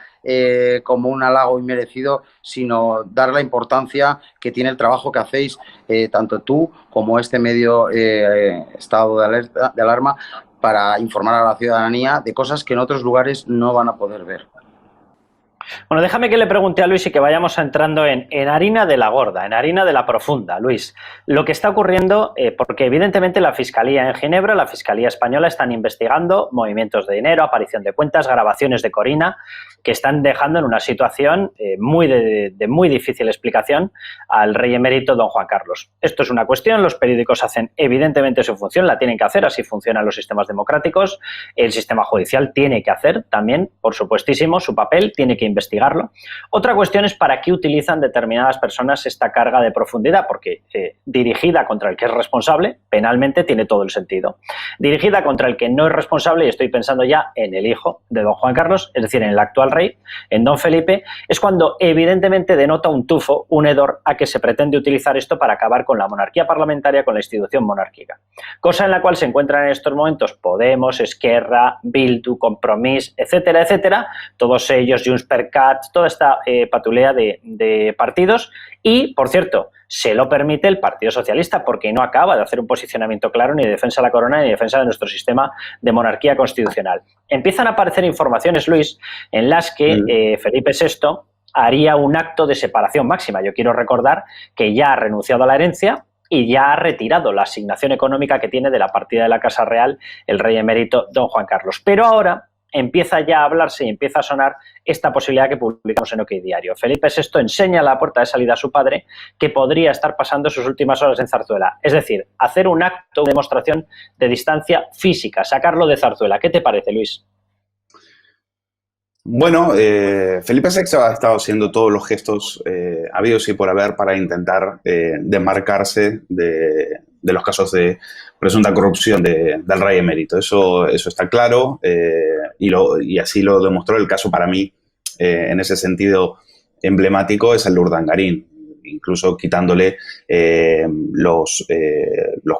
como un halago inmerecido, sino dar la importancia que tiene el trabajo que hacéis, tanto tú como este medio estado de alarma, para informar a la ciudadanía de cosas que en otros lugares no van a poder ver. Bueno, déjame que le pregunte a Luis y que vayamos entrando en harina de la gorda, en harina de la profunda. Luis, lo que está ocurriendo, porque evidentemente la Fiscalía en Ginebra, la Fiscalía española están investigando movimientos de dinero, aparición de cuentas, grabaciones de Corina, que están dejando en una situación de muy difícil explicación al rey emérito don Juan Carlos. Esto es una cuestión, los periódicos hacen evidentemente su función, la tienen que hacer, así funcionan los sistemas democráticos, el sistema judicial tiene que hacer también, por supuestísimo, su papel, tiene que investigarlo. Otra cuestión es para qué utilizan determinadas personas esta carga de profundidad, porque dirigida contra el que es responsable, penalmente tiene todo el sentido. Dirigida contra el que no es responsable, y estoy pensando ya en el hijo de don Juan Carlos, es decir, en el actual rey, en don Felipe, es cuando evidentemente denota un tufo, un hedor a que se pretende utilizar esto para acabar con la monarquía parlamentaria, con la institución monárquica. Cosa en la cual se encuentran en estos momentos Podemos, Esquerra, Bildu, Compromís, etcétera, etcétera, todos ellos, Junts per Cat, toda esta patulea de partidos. Y, por cierto, se lo permite el Partido Socialista porque no acaba de hacer un posicionamiento claro ni de defensa de la corona ni de defensa de nuestro sistema de monarquía constitucional. Empiezan a aparecer informaciones, Luis, en las que Felipe VI haría un acto de separación máxima. Yo quiero recordar que ya ha renunciado a la herencia y ya ha retirado la asignación económica que tiene de la partida de la Casa Real el rey emérito don Juan Carlos. Pero ahora empieza ya a hablarse y empieza a sonar esta posibilidad que publicamos en OK Diario. Felipe VI enseña la puerta de salida a su padre, que podría estar pasando sus últimas horas en Zarzuela. Es decir, hacer un acto, una demostración de distancia física, sacarlo de Zarzuela. ¿Qué te parece, Luis? Bueno, Felipe VI ha estado haciendo todos los gestos habidos y por haber para intentar desmarcarse de los casos de presunta corrupción del rey emérito. Eso está claro y así lo demostró. El caso para mí, en ese sentido emblemático, es el de Urdangarín, incluso quitándole los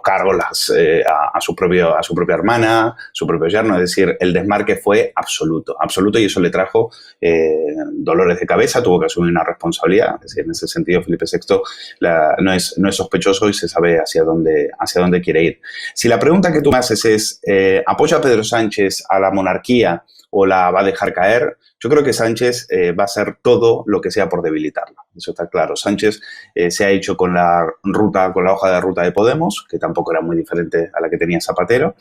cargos a su propia hermana, su propio yerno. Es decir, el desmarque fue absoluto, y eso le trajo dolores de cabeza, tuvo que asumir una responsabilidad. Es decir, en ese sentido, Felipe VI no es sospechoso y se sabe hacia dónde quiere ir. Si la pregunta que tú me haces es, ¿apoya a Pedro Sánchez a la monarquía o la va a dejar caer? Yo creo que Sánchez va a hacer todo lo que sea por debilitarlo. Eso está claro. Sánchez se ha hecho con la hoja de ruta de Podemos, que tampoco era muy diferente a la que tenía Zapatero.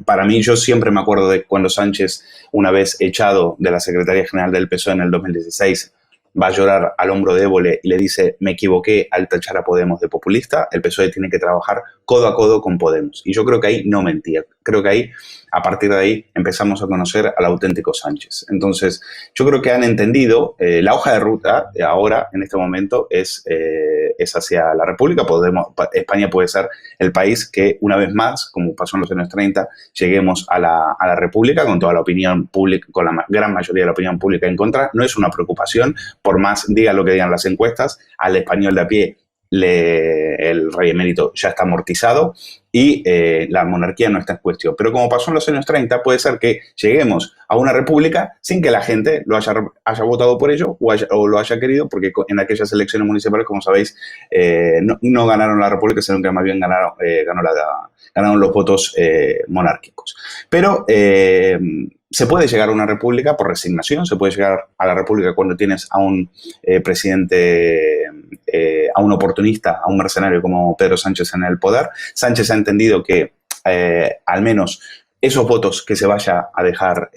Para mí, yo siempre me acuerdo de cuando Sánchez, una vez echado de la Secretaría General del PSOE en el 2016, va a llorar al hombro de Évole y le dice: me equivoqué al tachar a Podemos de populista. El PSOE tiene que trabajar codo a codo con Podemos. Y yo creo que ahí no mentía. Creo que ahí, a partir de ahí, empezamos a conocer al auténtico Sánchez. Entonces, yo creo que han entendido, la hoja de ruta ahora, en este momento, es hacia la República. España puede ser el país que, una vez más, como pasó en los años 30, lleguemos a la República con toda la opinión pública, con la gran mayoría de la opinión pública en contra. No es una preocupación, por más digan lo que digan las encuestas, al español de a pie el rey emérito ya está amortizado y la monarquía no está en cuestión. Pero como pasó en los años 30, puede ser que lleguemos a una república sin que la gente lo haya votado por ello o lo haya querido, porque en aquellas elecciones municipales, como sabéis, no ganaron la república, sino que más bien ganaron los votos monárquicos. Pero se puede llegar a una república por resignación, se puede llegar a la república cuando tienes a un presidente, a un oportunista, a un mercenario como Pedro Sánchez en el poder. Sánchez ha entendido que al menos esos votos que se vaya a dejar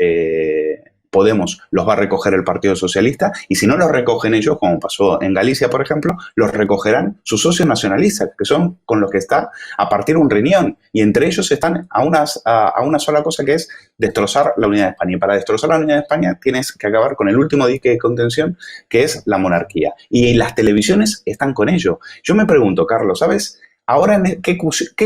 Podemos los va a recoger el Partido Socialista, y si no los recogen ellos, como pasó en Galicia, por ejemplo, los recogerán sus socios nacionalistas, que son con los que está a partir un riñón, y entre ellos están a una sola cosa, que es destrozar la unidad de España. Y para destrozar la unidad de España tienes que acabar con el último dique de contención, que es la monarquía. Y las televisiones están con ello. Yo me pregunto, Carlos, ¿sabes? Ahora, qué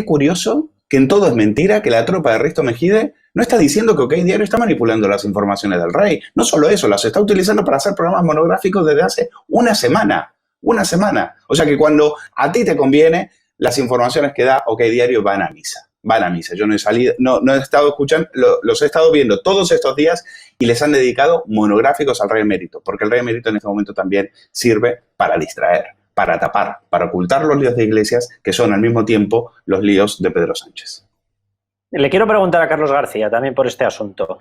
curioso que en todo es mentira, que la tropa de Risto Mejide no está diciendo que OK Diario está manipulando las informaciones del rey. No solo eso, las está utilizando para hacer programas monográficos desde hace una semana. Una semana. O sea que cuando a ti te conviene, las informaciones que da OK Diario van a misa. Van a misa. Yo no he salido, no he estado escuchando, los he estado viendo todos estos días y les han dedicado monográficos al rey emérito, porque el rey emérito en este momento también sirve para distraer, para tapar, para ocultar los líos de Iglesias, que son al mismo tiempo los líos de Pedro Sánchez. Le quiero preguntar a Carlos García también por este asunto.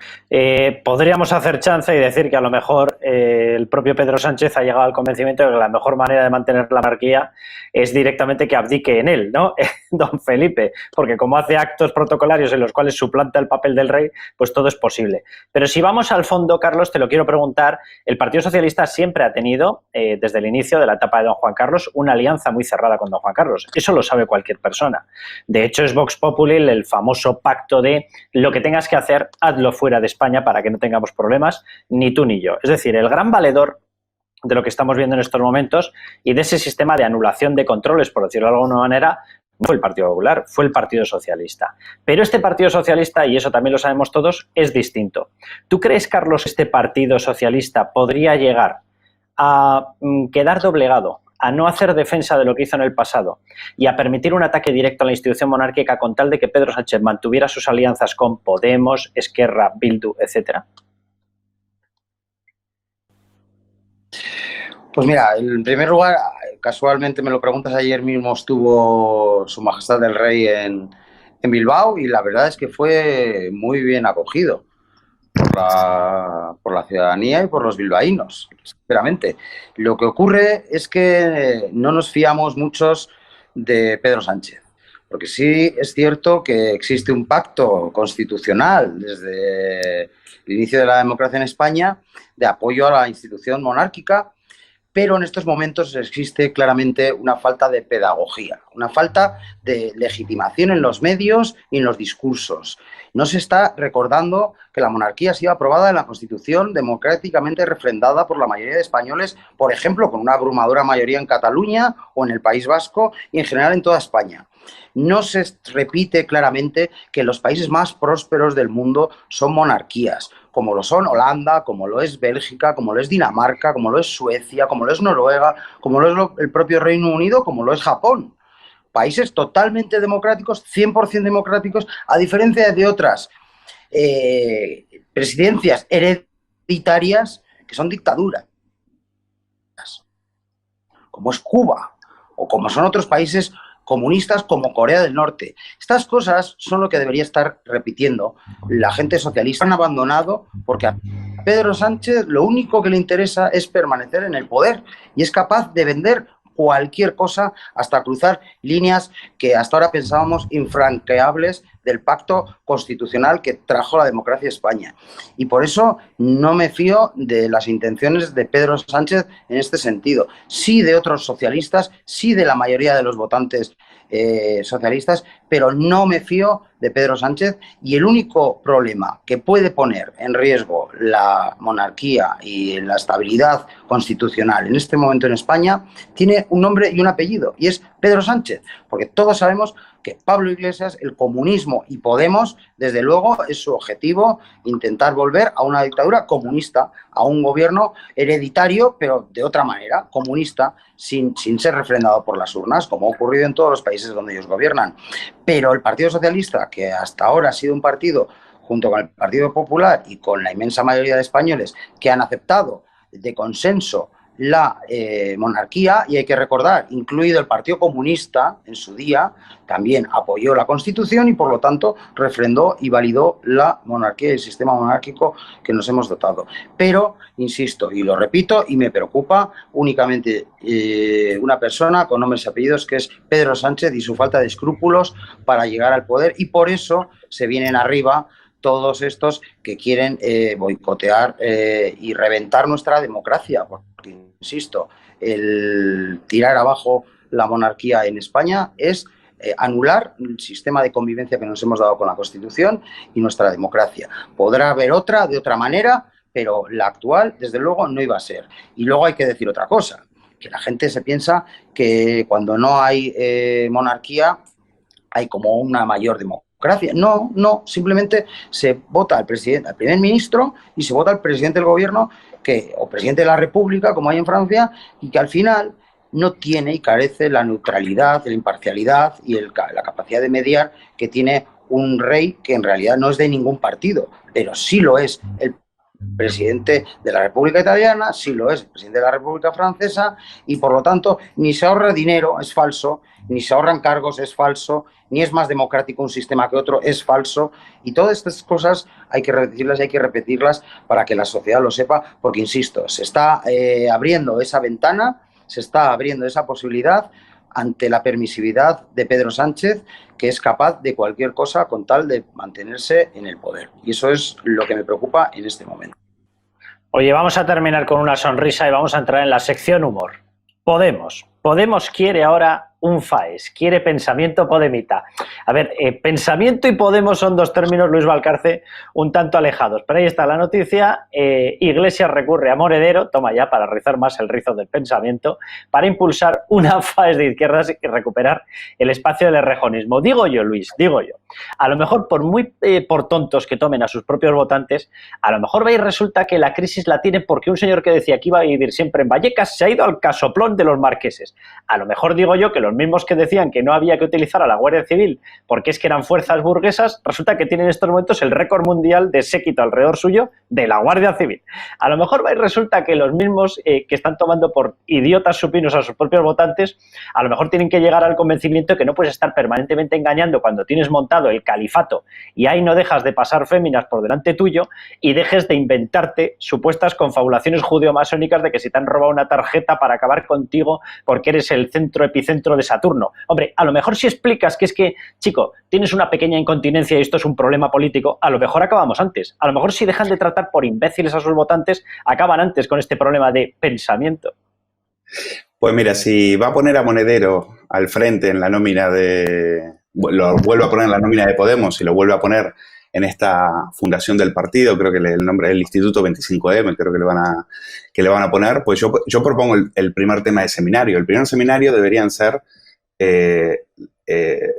Podríamos hacer chance y decir que a lo mejor el propio Pedro Sánchez ha llegado al convencimiento de que la mejor manera de mantener la monarquía es directamente que abdique en él, ¿no? Don Felipe, porque como hace actos protocolarios en los cuales suplanta el papel del rey, pues todo es posible. Pero si vamos al fondo, Carlos, te lo quiero preguntar. El Partido Socialista siempre ha tenido, desde el inicio de la etapa de don Juan Carlos, una alianza muy cerrada con don Juan Carlos. Eso lo sabe cualquier persona. De hecho, es Vox Populi el famoso pacto de lo que tengas que hacer, hazlo fuera de España para que no tengamos problemas, ni tú ni yo. Es decir, el gran valedor de lo que estamos viendo en estos momentos y de ese sistema de anulación de controles, por decirlo de alguna manera, no fue el Partido Popular, fue el Partido Socialista. Pero este Partido Socialista, y eso también lo sabemos todos, es distinto. ¿Tú crees, Carlos, que este Partido Socialista podría llegar a quedar doblegado, a no hacer defensa de lo que hizo en el pasado y a permitir un ataque directo a la institución monárquica con tal de que Pedro Sánchez mantuviera sus alianzas con Podemos, Esquerra, Bildu, etcétera? Pues mira, en primer lugar, casualmente me lo preguntas, ayer mismo estuvo Su Majestad el Rey en Bilbao y la verdad es que fue muy bien acogido por la ciudadanía y por los bilbaínos, sinceramente. Lo que ocurre es que no nos fiamos muchos de Pedro Sánchez, porque sí es cierto que existe un pacto constitucional desde el inicio de la democracia en España de apoyo a la institución monárquica, pero en estos momentos existe claramente una falta de pedagogía, una falta de legitimación en los medios y en los discursos. No se está recordando que la monarquía ha sido aprobada en la Constitución democráticamente refrendada por la mayoría de españoles, por ejemplo, con una abrumadora mayoría en Cataluña o en el País Vasco y en general en toda España. No se repite claramente que los países más prósperos del mundo son monarquías, como lo son Holanda, como lo es Bélgica, como lo es Dinamarca, como lo es Suecia, como lo es Noruega, como lo es el propio Reino Unido, como lo es Japón. Países totalmente democráticos, 100% democráticos, a diferencia de otras presidencias hereditarias que son dictaduras, como es Cuba o como son otros países comunistas como Corea del Norte. Estas cosas son lo que debería estar repitiendo la gente socialista. Han abandonado porque Pedro Sánchez lo único que le interesa es permanecer en el poder y es capaz de vender cualquier cosa hasta cruzar líneas que hasta ahora pensábamos infranqueables del pacto constitucional que trajo la democracia a España. Y por eso no me fío de las intenciones de Pedro Sánchez en este sentido. Sí de otros socialistas, sí de la mayoría de los votantes socialistas, pero no me fío de Pedro Sánchez, y el único problema que puede poner en riesgo la monarquía y la estabilidad constitucional en este momento en España tiene un nombre y un apellido, y es Pedro Sánchez, porque todos sabemos que Pablo Iglesias, el comunismo y Podemos, desde luego, es su objetivo intentar volver a una dictadura comunista, a un gobierno hereditario, pero de otra manera, comunista, sin ser refrendado por las urnas, como ha ocurrido en todos los países donde ellos gobiernan. Pero el Partido Socialista, que hasta ahora ha sido un partido, junto con el Partido Popular y con la inmensa mayoría de españoles, que han aceptado de consenso la monarquía, y hay que recordar, incluido el Partido Comunista en su día, también apoyó la Constitución y por lo tanto refrendó y validó la monarquía y el sistema monárquico que nos hemos dotado. Pero, insisto, y lo repito, y me preocupa únicamente una persona con nombres y apellidos, que es Pedro Sánchez, y su falta de escrúpulos para llegar al poder, y por eso se vienen arriba todos estos que quieren boicotear y reventar nuestra democracia, porque, insisto, el tirar abajo la monarquía en España es anular el sistema de convivencia que nos hemos dado con la Constitución y nuestra democracia. Podrá haber otra, de otra manera, pero la actual, desde luego, no iba a ser. Y luego hay que decir otra cosa, que la gente se piensa que cuando no hay monarquía hay como una mayor democracia. No, simplemente se vota al presidente, al primer ministro, y se vota al presidente del gobierno o presidente de la República, como hay en Francia, y que al final no tiene y carece la neutralidad, la imparcialidad y la capacidad de mediar que tiene un rey que en realidad no es de ningún partido, pero sí lo es el presidente de la República Italiana, sí lo es el presidente de la República Francesa, y por lo tanto ni se ahorra dinero, es falso, ni se ahorran cargos, es falso, ni es más democrático un sistema que otro, es falso, y todas estas cosas hay que decirlas y hay que repetirlas para que la sociedad lo sepa, porque, insisto, se está abriendo esa ventana, se está abriendo esa posibilidad ante la permisividad de Pedro Sánchez, que es capaz de cualquier cosa con tal de mantenerse en el poder. Y eso es lo que me preocupa en este momento. Oye, vamos a terminar con una sonrisa y vamos a entrar en la sección humor. Podemos quiere ahora un FAES, quiere pensamiento podemita. A ver, pensamiento y Podemos son dos términos, Luis Valcarce, un tanto alejados, pero ahí está la noticia. Iglesias recurre a Monedero, toma ya, para rizar más el rizo del pensamiento, para impulsar una FAES de izquierdas y recuperar el espacio del errejonismo. Digo yo, Luis, a lo mejor por tontos que tomen a sus propios votantes, a lo mejor veis resulta que la crisis la tiene porque un señor que decía que iba a vivir siempre en Vallecas se ha ido al casoplón de los marqueses. A lo mejor digo yo que los mismos que decían que no había que utilizar a la Guardia Civil porque es que eran fuerzas burguesas, resulta que tienen en estos momentos el récord mundial de séquito alrededor suyo de la Guardia Civil. A lo mejor resulta que los mismos que están tomando por idiotas supinos a sus propios votantes, a lo mejor tienen que llegar al convencimiento de que no puedes estar permanentemente engañando cuando tienes montado el califato y ahí no dejas de pasar féminas por delante tuyo y dejes de inventarte supuestas confabulaciones judeo-masónicas de que si te han robado una tarjeta para acabar contigo porque eres el epicentro de Saturno. Hombre, a lo mejor si explicas que es que, chico, tienes una pequeña incontinencia y esto es un problema político, a lo mejor acabamos antes. A lo mejor si dejan de tratar por imbéciles a sus votantes, acaban antes con este problema de pensamiento. Pues mira, si va a poner a Monedero al frente en la nómina lo vuelve a poner en la nómina de Podemos y lo vuelve a poner en esta fundación del partido, creo que el nombre del Instituto 25M, creo que le van a poner, pues yo propongo el primer tema de seminario. El primer seminario deberían ser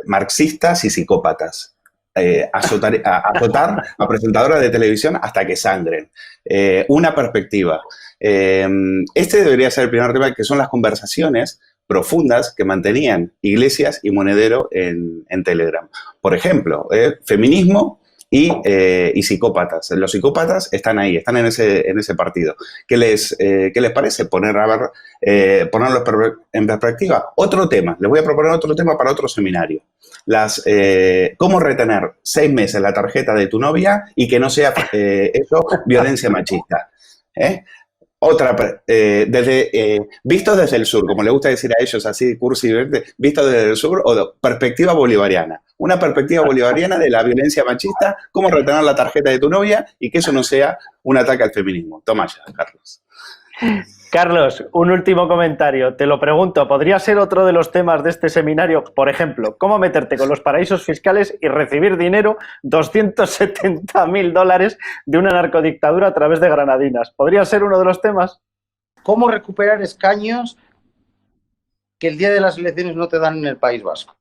marxistas y psicópatas. Azotar a presentadoras de televisión hasta que sangren. Una perspectiva. Este debería ser el primer tema, que son las conversaciones profundas que mantenían Iglesias y Monedero en Telegram. Por ejemplo, feminismo y psicópatas. Los psicópatas están ahí, están en ese partido. ¿Qué les parece? Ponerlo en perspectiva. Otro tema, les voy a proponer otro tema para otro seminario. ¿Cómo retener 6 meses la tarjeta de tu novia y que no sea eso violencia machista? Otra, visto desde el sur, como le gusta decir a ellos así, cursi, visto desde el sur, o perspectiva bolivariana. Una perspectiva bolivariana de la violencia machista, cómo retener la tarjeta de tu novia y que eso no sea un ataque al feminismo. Toma ya, Carlos. Carlos, un último comentario. Te lo pregunto, ¿podría ser otro de los temas de este seminario, por ejemplo, cómo meterte con los paraísos fiscales y recibir dinero, $270.000 de una narcodictadura a través de granadinas? ¿Podría ser uno de los temas? ¿Cómo recuperar escaños que el día de las elecciones no te dan en el País Vasco?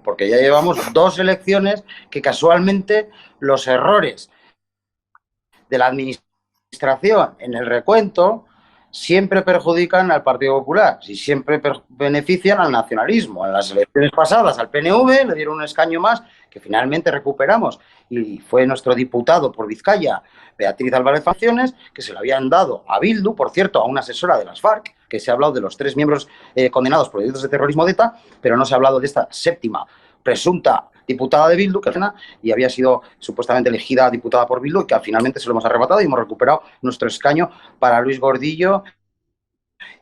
Porque ya llevamos 2 elecciones que casualmente los errores de la administración en el recuento siempre perjudican al Partido Popular y siempre benefician al nacionalismo. En las elecciones pasadas al PNV le dieron un escaño más que finalmente recuperamos y fue nuestro diputado por Vizcaya, Beatriz Álvarez Facciones, que se lo habían dado a Bildu, por cierto, a una asesora de las FARC, que se ha hablado de los 3 miembros condenados por delitos de terrorismo de ETA, pero no se ha hablado de esta 7ª presunta diputada de Bildu, que y había sido supuestamente elegida diputada por Bildu, y que finalmente se lo hemos arrebatado y hemos recuperado nuestro escaño para Luis Gordillo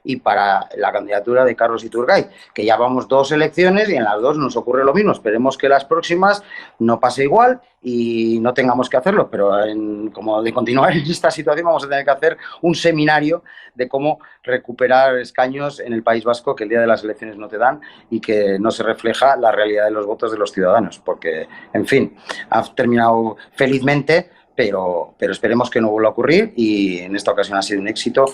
y para la candidatura de Carlos Iturgaiz, que ya vamos 2 elecciones y en las 2 nos ocurre lo mismo. Esperemos que las próximas no pase igual y no tengamos que hacerlo, pero como de continuar en esta situación vamos a tener que hacer un seminario de cómo recuperar escaños en el País Vasco que el día de las elecciones no te dan y que no se refleja la realidad de los votos de los ciudadanos, porque, en fin, ha terminado felizmente, pero esperemos que no vuelva a ocurrir y en esta ocasión ha sido un éxito.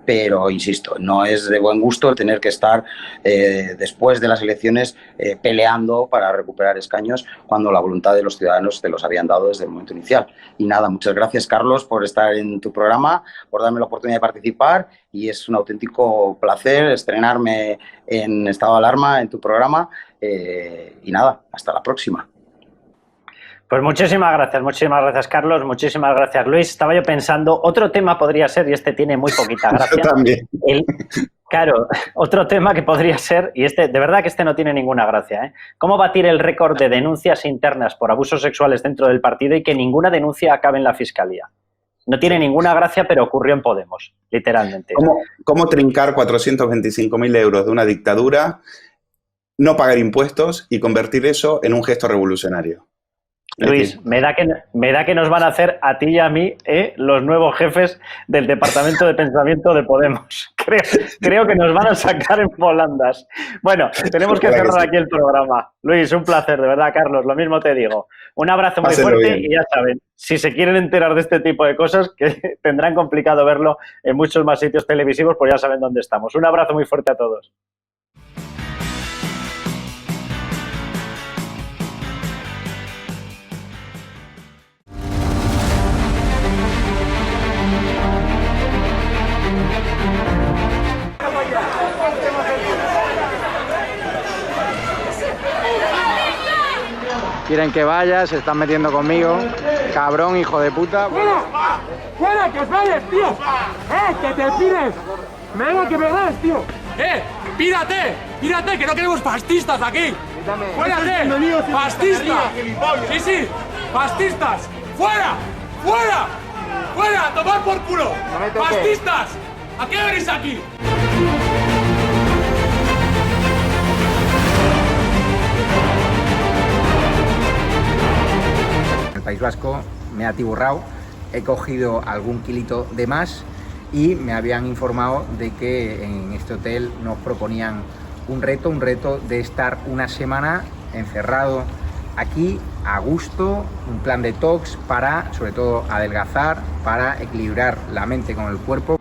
Pero, insisto, no es de buen gusto tener que estar después de las elecciones peleando para recuperar escaños cuando la voluntad de los ciudadanos te los habían dado desde el momento inicial. Y nada, muchas gracias, Carlos, por estar en tu programa, por darme la oportunidad de participar y es un auténtico placer estrenarme en Estado de Alarma, en tu programa. Y nada, hasta la próxima. Pues muchísimas gracias, Carlos, muchísimas gracias, Luis. Estaba yo pensando, otro tema podría ser, y este tiene muy poquita gracia. Yo también. Claro, otro tema que podría ser, y de verdad que este no tiene ninguna gracia, ¿cómo batir el récord de denuncias internas por abusos sexuales dentro del partido y que ninguna denuncia acabe en la fiscalía? No tiene ninguna gracia, pero ocurrió en Podemos, literalmente. ¿Cómo trincar 425.000 euros de una dictadura, no pagar impuestos y convertir eso en un gesto revolucionario? Luis, me da que nos van a hacer a ti y a mí los nuevos jefes del Departamento de Pensamiento de Podemos. Creo que nos van a sacar en volandas. Bueno, tenemos que cerrar aquí el programa. Luis, un placer, de verdad, Carlos, lo mismo te digo. Un abrazo muy fuerte y ya saben, si se quieren enterar de este tipo de cosas, que tendrán complicado verlo en muchos más sitios televisivos, pues ya saben dónde estamos. Un abrazo muy fuerte a todos. Quieren que vaya, se están metiendo conmigo. Cabrón, hijo de puta. ¡Fuera! ¡Fuera, que os vayas, tío! ¡Que te pires! ¡Venga, que me das, tío! ¡Pírate! ¡Pírate, que no queremos fascistas aquí! ¡Fuérate! ¡Fascistas! ¡Sí, sí! ¡Fascistas! ¡Fuera! ¡Fuera! ¡Fuera! ¡A tomar por culo! ¡Fascistas! ¿A qué venís aquí? El País Vasco me ha atiborrado, he cogido algún kilito de más y me habían informado de que en este hotel nos proponían un reto de estar una semana encerrado aquí a gusto, un plan de detox para, sobre todo, adelgazar, para equilibrar la mente con el cuerpo.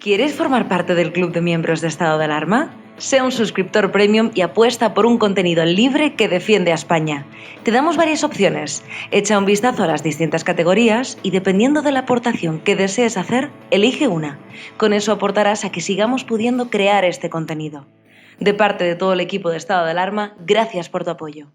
¿Quieres formar parte del club de miembros de Estado de Alarma? Sea un suscriptor premium y apuesta por un contenido libre que defiende a España. Te damos varias opciones. Echa un vistazo a las distintas categorías y dependiendo de la aportación que desees hacer, elige una. Con eso aportarás a que sigamos pudiendo crear este contenido. De parte de todo el equipo de Estado de Alarma, gracias por tu apoyo.